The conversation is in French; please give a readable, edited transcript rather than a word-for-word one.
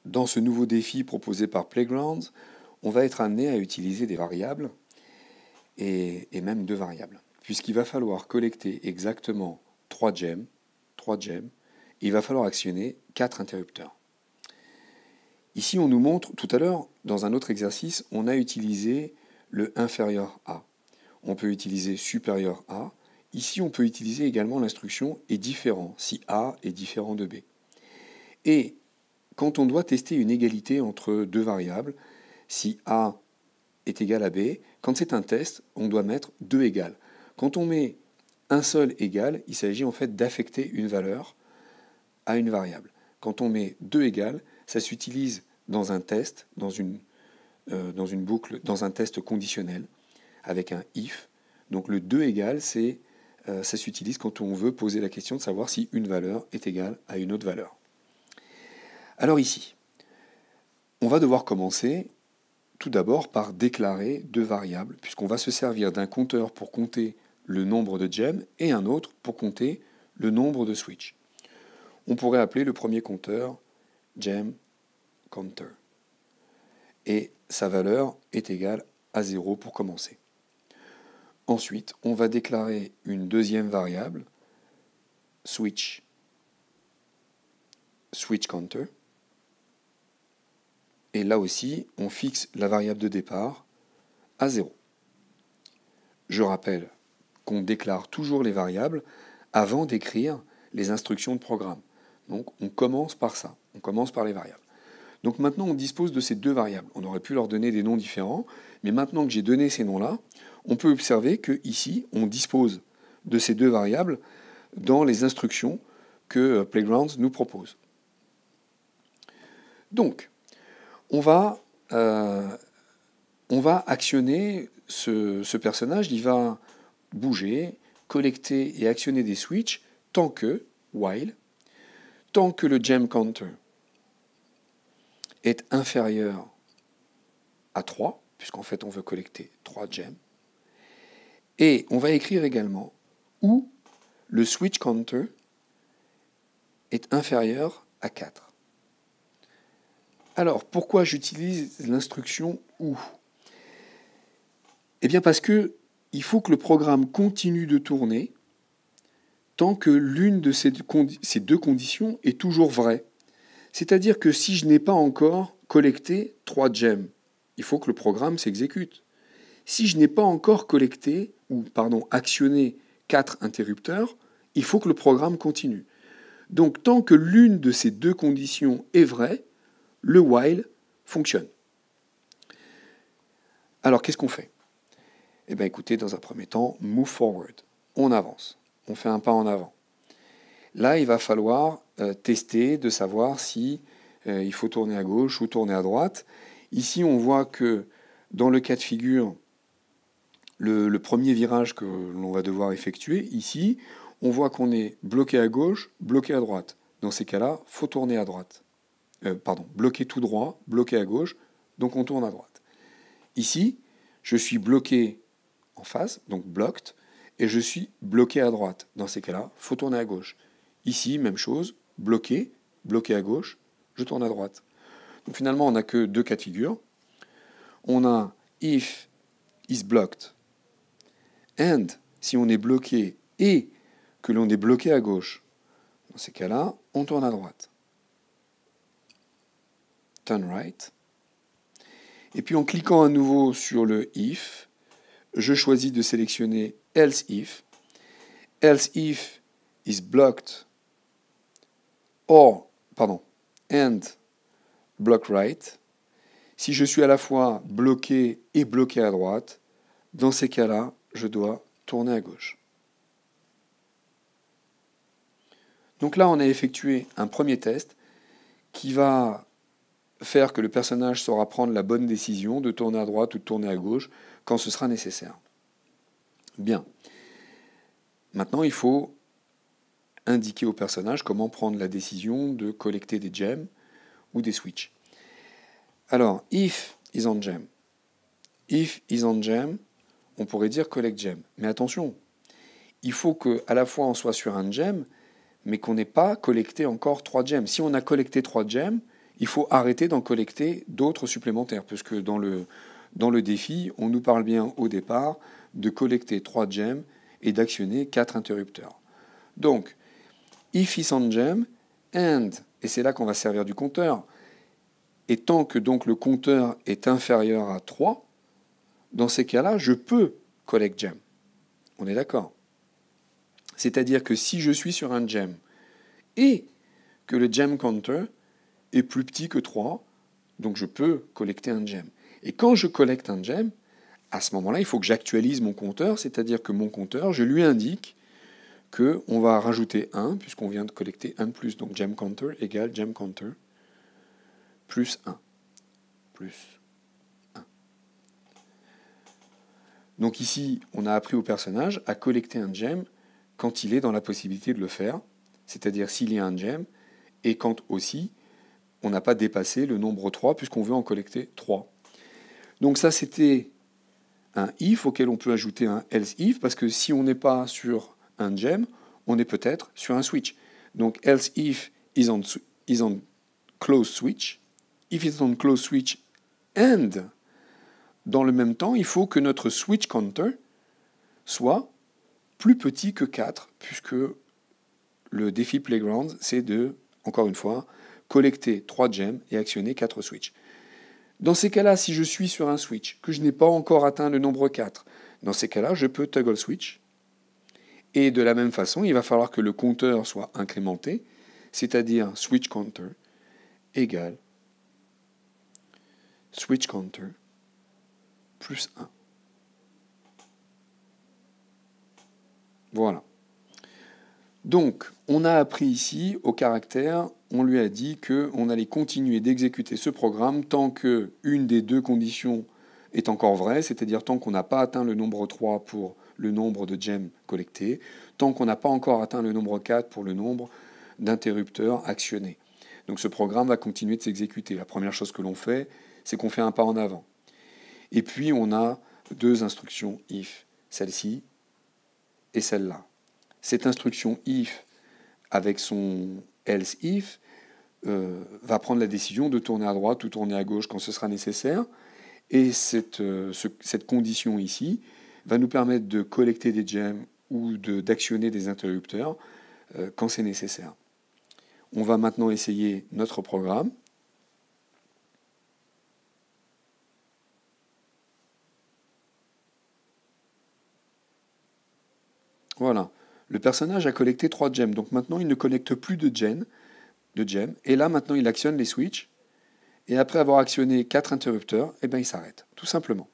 dans ce nouveau défi proposé par Playgrounds, on va être amené à utiliser des variables et même deux variables, puisqu'il va falloir collecter exactement 3 gemmes, et il va falloir actionner 4 interrupteurs. Ici, on nous montre, tout à l'heure, dans un autre exercice, on a utilisé le inférieur à. On peut utiliser supérieur à. Ici, on peut utiliser également l'instruction est différent, si A est différent de B. Et quand on doit tester une égalité entre deux variables, si A est égal à B, quand c'est un test, on doit mettre 2 égales. Quand on met un seul égal, il s'agit en fait d'affecter une valeur à une variable. Quand on met 2 égales, ça s'utilise dans un test, dans une boucle, dans un test conditionnel, avec un if. Donc le 2 égale, ça s'utilise quand on veut poser la question de savoir si une valeur est égale à une autre valeur. Alors ici, on va devoir commencer tout d'abord par déclarer deux variables, puisqu'on va se servir d'un compteur pour compter le nombre de gemmes et un autre pour compter le nombre de switches. On pourrait appeler le premier compteur gem counter. Et sa valeur est égale à 0 pour commencer. Ensuite, on va déclarer une deuxième variable, switch counter. Et là aussi, on fixe la variable de départ à 0. Je rappelle qu'on déclare toujours les variables avant d'écrire les instructions de programme. Donc on commence par ça, on commence par les variables. Donc maintenant on dispose de ces deux variables. On aurait pu leur donner des noms différents, mais maintenant que j'ai donné ces noms-là, on peut observer qu'ici on dispose de ces deux variables dans les instructions que Playgrounds nous propose. Donc, on va actionner ce personnage, il va bouger, collecter et actionner des switches tant que le gem counter est inférieur à 3, puisqu'en fait on veut collecter 3 gemmes, et on va écrire également où le switch counter est inférieur à 4. Alors, pourquoi j'utilise l'instruction OU ? Eh bien parce que il faut que le programme continue de tourner tant que l'une de ces deux conditions est toujours vraie. C'est-à-dire que si je n'ai pas encore collecté 3 gemmes, il faut que le programme s'exécute. Si je n'ai pas encore actionné 4 interrupteurs, il faut que le programme continue. Donc tant que l'une de ces deux conditions est vraie, le while fonctionne. Alors qu'est-ce qu'on fait ? Eh bien écoutez, dans un premier temps, move forward. On avance. On fait un pas en avant. Là, il va falloir tester de savoir si il faut tourner à gauche ou tourner à droite. Ici, on voit que dans le cas de figure, le premier virage que l'on va devoir effectuer, ici, on voit qu'on est bloqué à gauche, bloqué à droite. Dans ces cas-là, il faut tourner à droite. Bloqué tout droit, bloqué à gauche, donc on tourne à droite. Ici, je suis bloqué en face, donc blocked, et je suis bloqué à droite. Dans ces cas-là, il faut tourner à gauche. Ici, même chose, bloqué à gauche, je tourne à droite. Donc finalement, on n'a que deux cas de figure. On a if is blocked, and si on est bloqué et que l'on est bloqué à gauche, dans ces cas-là, on tourne à droite. Turn right. Et puis en cliquant à nouveau sur le if, je choisis de sélectionner else if. Else if is blocked and block right. Si je suis à la fois bloqué et bloqué à droite, dans ces cas-là, je dois tourner à gauche. Donc là, on a effectué un premier test qui va faire que le personnage saura prendre la bonne décision de tourner à droite ou de tourner à gauche quand ce sera nécessaire. Bien. Maintenant, il faut indiquer au personnage comment prendre la décision de collecter des gemmes ou des switches. Alors, if is on gem. If is on gem, on pourrait dire collect gem. Mais attention, il faut qu'à la fois on soit sur un gem, mais qu'on n'ait pas collecté encore 3 gemmes. Si on a collecté 3 gemmes, il faut arrêter d'en collecter d'autres supplémentaires, puisque dans le défi, on nous parle bien au départ de collecter 3 gems et d'actionner 4 interrupteurs. Donc, if is on gem, and, et c'est là qu'on va servir du compteur, et tant que donc le compteur est inférieur à 3, dans ces cas-là, je peux collect gem. On est d'accord? C'est-à-dire que si je suis sur un gem et que le gem counter est plus petit que 3, donc je peux collecter un gem. Et quand je collecte un gem, à ce moment-là, il faut que j'actualise mon compteur, c'est-à-dire que mon compteur, je lui indique qu'on va rajouter 1, puisqu'on vient de collecter 1 de plus. Donc gem counter égale gem counter plus 1. Plus 1. Donc ici, on a appris au personnage à collecter un gem quand il est dans la possibilité de le faire, c'est-à-dire s'il y a un gem, et quand aussi on n'a pas dépassé le nombre 3, puisqu'on veut en collecter 3. Donc ça, c'était un if auquel on peut ajouter un else if, parce que si on n'est pas sur un gem, on est peut-être sur un switch. Donc else if is on close switch. If it's on close switch and, dans le même temps, il faut que notre switch counter soit plus petit que 4, puisque le défi Playground, c'est de, encore une fois, collecter 3 gems et actionner 4 switches. Dans ces cas-là, si je suis sur un switch, que je n'ai pas encore atteint le nombre 4, dans ces cas-là, je peux toggle switch. Et de la même façon, il va falloir que le compteur soit incrémenté, c'est-à-dire switch counter égale switch counter plus 1. Voilà. Donc, on a appris ici au caractère, on lui a dit qu'on allait continuer d'exécuter ce programme tant qu'une des deux conditions est encore vraie, c'est-à-dire tant qu'on n'a pas atteint le nombre 3 pour le nombre de gems collectés, tant qu'on n'a pas encore atteint le nombre 4 pour le nombre d'interrupteurs actionnés. Donc ce programme va continuer de s'exécuter. La première chose que l'on fait, c'est qu'on fait un pas en avant. Et puis on a deux instructions if, celle-ci et celle-là. Cette instruction if avec son else if va prendre la décision de tourner à droite ou tourner à gauche quand ce sera nécessaire. Et cette condition ici va nous permettre de collecter des gems ou d'actionner des interrupteurs quand c'est nécessaire. On va maintenant essayer notre programme. Voilà. Le personnage a collecté 3 gems. Donc maintenant, il ne collecte plus de gems. Et là, maintenant, il actionne les switches. Et après avoir actionné 4 interrupteurs, eh ben, il s'arrête, tout simplement.